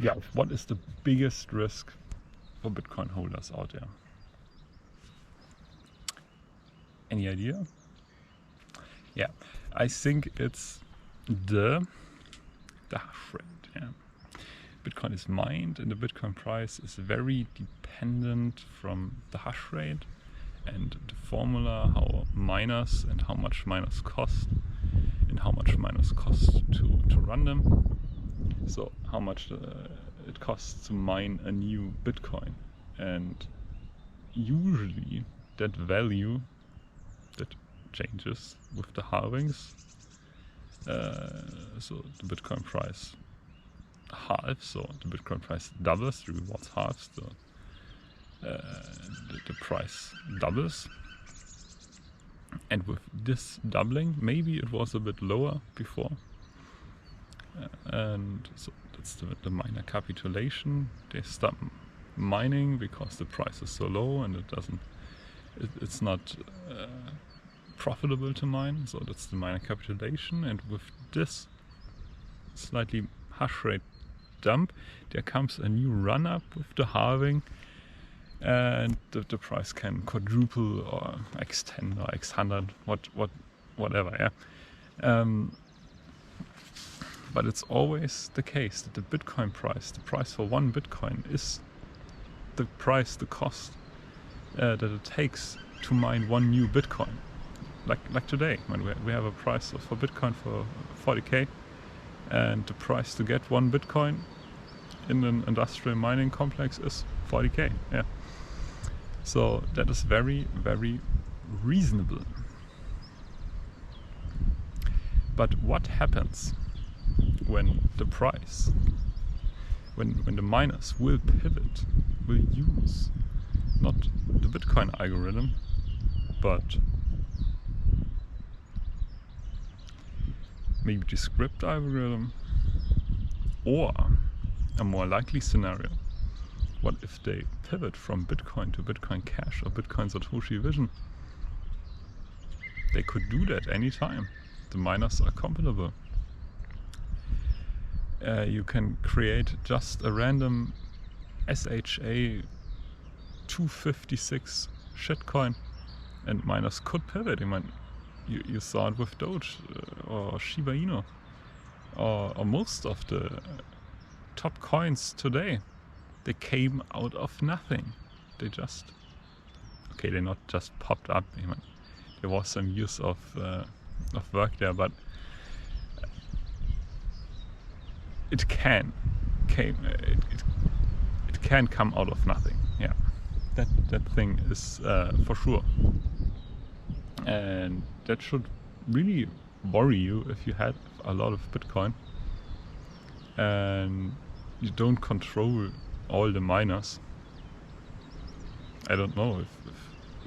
yeah, what is the biggest risk for Bitcoin holders out there? Any idea? Yeah, I think it's the hash rate. Yeah. Bitcoin is mined and the Bitcoin price is very dependent from the hash rate and the formula, how miners and how much miners cost and how much miners cost to run them. So how much it costs to mine a new Bitcoin, and usually that value that changes with the halvings. So the Bitcoin price halves, so the Bitcoin price doubles, the rewards halves, the price doubles. And with this doubling, maybe it was a bit lower before. And so that's the miner capitulation. They stop mining because the price is so low and it's not profitable to mine. So that's the miner capitulation. And with this slightly hash rate dump, there comes a new run up with the halving, and the price can quadruple or x10 or x100, whatever. Yeah. But it's always the case that the Bitcoin price, the price for one Bitcoin, is the cost that it takes to mine one new Bitcoin. Like today, when we have a price for Bitcoin for 40k, and the price to get one Bitcoin in an industrial mining complex is 40k. Yeah. So that is very, very reasonable. But what happens when the price, when the miners will pivot, will use not the Bitcoin algorithm, but maybe the script algorithm, or a more likely scenario, what if they pivot from Bitcoin to Bitcoin Cash or Bitcoin Satoshi Vision? They could do that anytime. The miners are compatible. You can create just a random SHA 256 shitcoin, and miners could pivot. I mean, you saw it with Doge or Shiba Inu or most of the top coins today. They came out of nothing. They not just popped up. I mean, there was some use of work there, but it can come out of nothing. Yeah, that thing is for sure, and that should really worry you if you had a lot of Bitcoin and you don't control all the miners. I don't know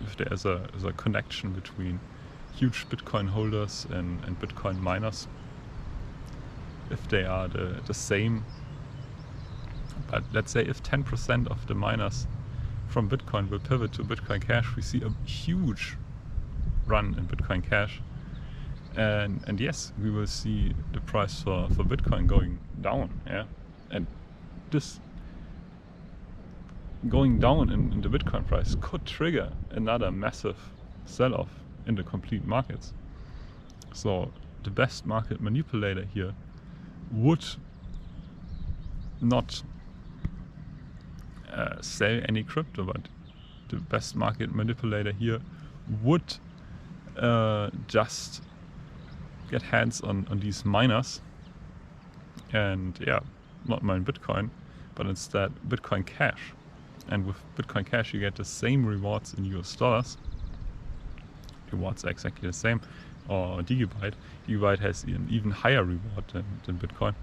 if there's a connection between huge Bitcoin holders and Bitcoin miners, if they are the same. But let's say if 10% of the miners from Bitcoin will pivot to Bitcoin Cash, we see a huge run in Bitcoin Cash, and yes, we will see the price for Bitcoin going down. Yeah, and this going down in the Bitcoin price could trigger another massive sell-off in the complete markets. So the best market manipulator here would not sell any crypto, but the best market manipulator here would just get hands on these miners and not mine Bitcoin, but instead Bitcoin Cash. And with Bitcoin Cash you get the same rewards in US dollars. Rewards are exactly the same. Or Digibyte. Digibyte has an even higher reward than Bitcoin.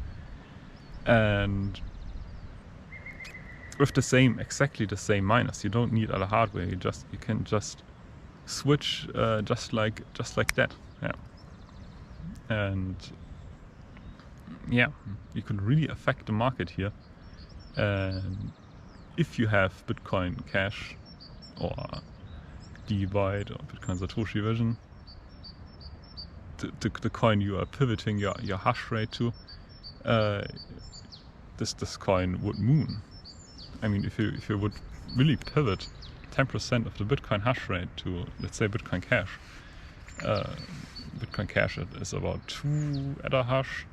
And with exactly the same miners, you don't need other hardware. You can just switch just like that. Yeah. And yeah, you could really affect the market here. And if you have Bitcoin Cash or Digibyte or Bitcoin Satoshi Vision, the coin you are pivoting your hash rate to, this coin would moon. I mean, if you would really pivot 10% of the Bitcoin hash rate to, let's say, Bitcoin Cash. Bitcoin Cash is about 2 EH/hash.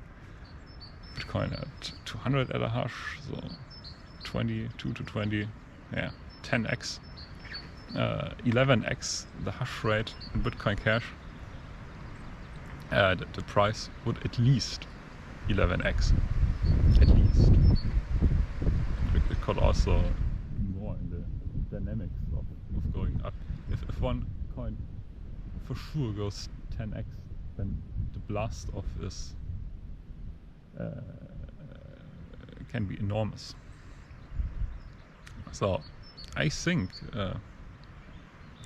Bitcoin at 200 EH/hash, so 2 to 20, yeah, 10x, 11x the hash rate in Bitcoin Cash. The price would at least 11x, at least. It could also be more in the dynamics of going up. If one coin for sure goes 10x, then the blast off is can be enormous. So I think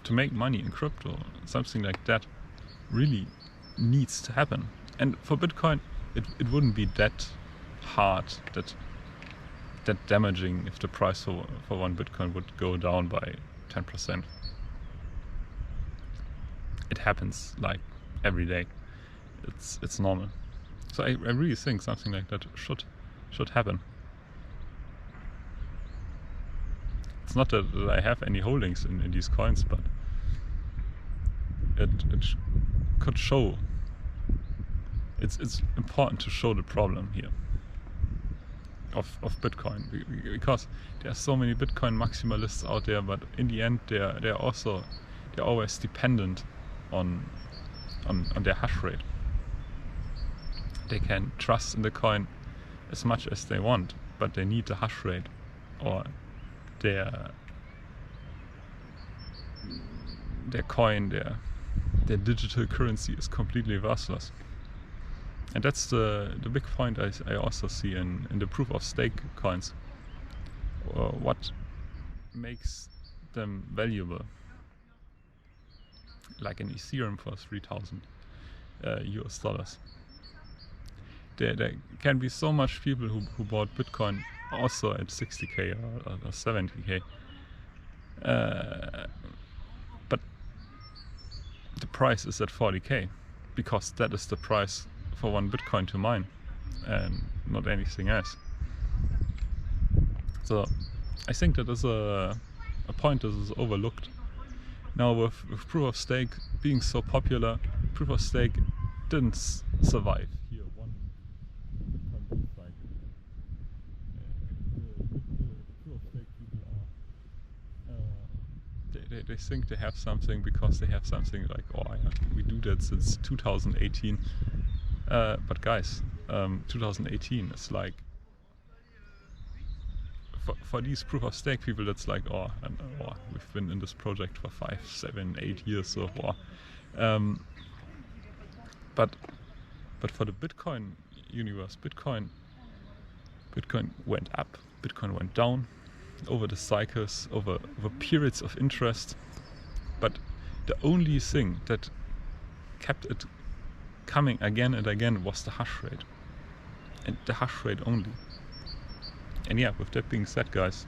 to make money in crypto, something like that really needs to happen. And for Bitcoin, it wouldn't be that hard, that damaging if the price for one Bitcoin would go down by 10%. It happens like every day. It's normal. So I really think something like that should happen. It's not that I have any holdings in these coins, but it could show. It's important to show the problem here of Bitcoin, because there are so many Bitcoin maximalists out there, but in the end they're always dependent on their hash rate. They can trust in the coin as much as they want, but they need the hash rate, or their coin, their digital currency is completely worthless. And that's the big point I also see in the proof of stake coins. What makes them valuable? Like in Ethereum for 3,000 US dollars. There can be so much people who bought Bitcoin also at 60k or 70k. But the price is at 40k, because that is the price for one Bitcoin to mine, and not anything else. So I think that is a point that is overlooked. Now with proof of stake being so popular, proof of stake didn't survive here one Bitcoin bull cycle. The proof of stake people are they think they have something because they have something, like, oh yeah, we do that since 2018. But guys, 2018 is like, for these proof of stake people, that's like, we've been in this project for 5, 7, 8 years so far. But for the Bitcoin universe, Bitcoin went up, Bitcoin went down over the cycles, over periods of interest. But the only thing that kept it coming again and again was the hash rate, and the hash rate only. And yeah, with that being said, guys,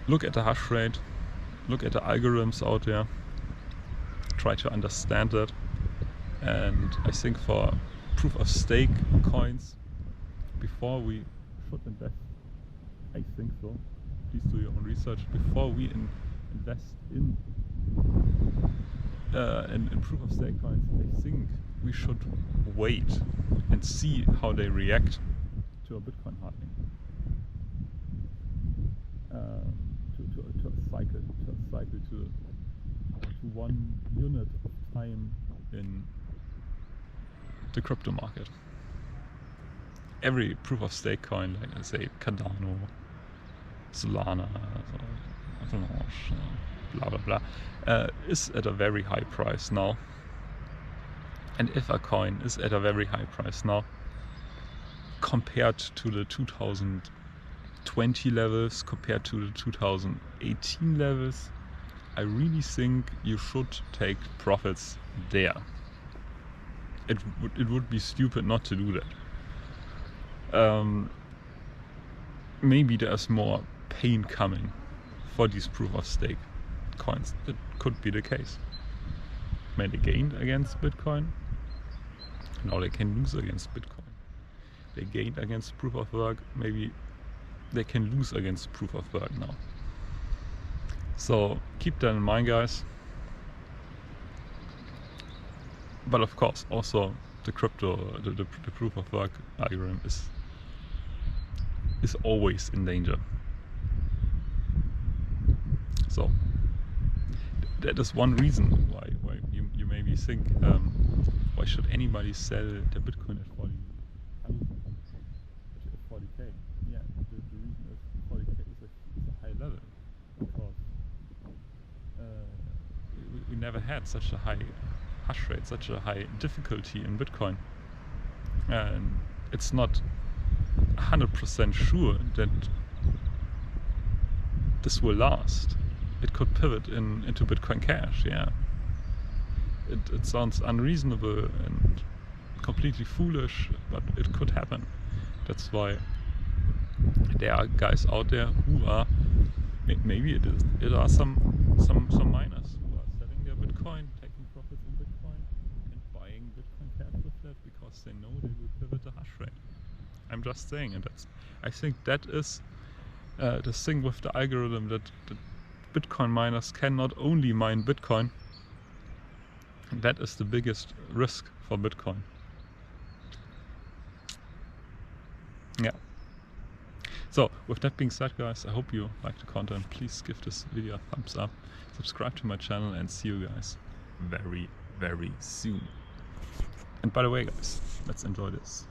look at the hash rate, look at the algorithms out there, try to understand that. And I think for proof of stake coins, before we should invest, I think so, please do your own research, before we invest in proof of stake coins, I think we should wait and see how they react to a Bitcoin halving, to a cycle, to 1 unit of time in the crypto market. Every proof of stake coin, like I say Cardano, Solana, Avalanche, blah blah blah, is at a very high price now. And if a coin is at a very high price now, compared to the 2020 levels, compared to the 2018 levels, I really think you should take profits there. It would be stupid not to do that. Maybe there's more pain coming for these proof of stake coins. That could be the case. May they gain against Bitcoin, now they can lose against Bitcoin. they gained against proof of work, maybe they can lose against proof of work now. So keep that in mind, guys. But of course, also the proof of work algorithm is always in danger. So that is one reason why you maybe think, why should anybody sell their Bitcoin at 40k? Yeah, the reason is 40k is a high level, because we never had such a high hash rate, such a high difficulty in Bitcoin, and it's not 100% sure that this will last. It could pivot into Bitcoin Cash, yeah. It sounds unreasonable and completely foolish, but it could happen. That's why there are guys out there who are, maybe it are some miners who are selling their Bitcoin, taking profits in Bitcoin, and buying Bitcoin Cash with that because they know they will pivot the hash rate. I'm just saying, and I think that is the thing with the algorithm, that Bitcoin miners can not only mine Bitcoin. That is the biggest risk for Bitcoin. Yeah. So with that being said, guys, I hope you liked the content. Please give this video a thumbs up, subscribe to my channel, and see you guys very, very soon. And by the way, guys, let's enjoy this.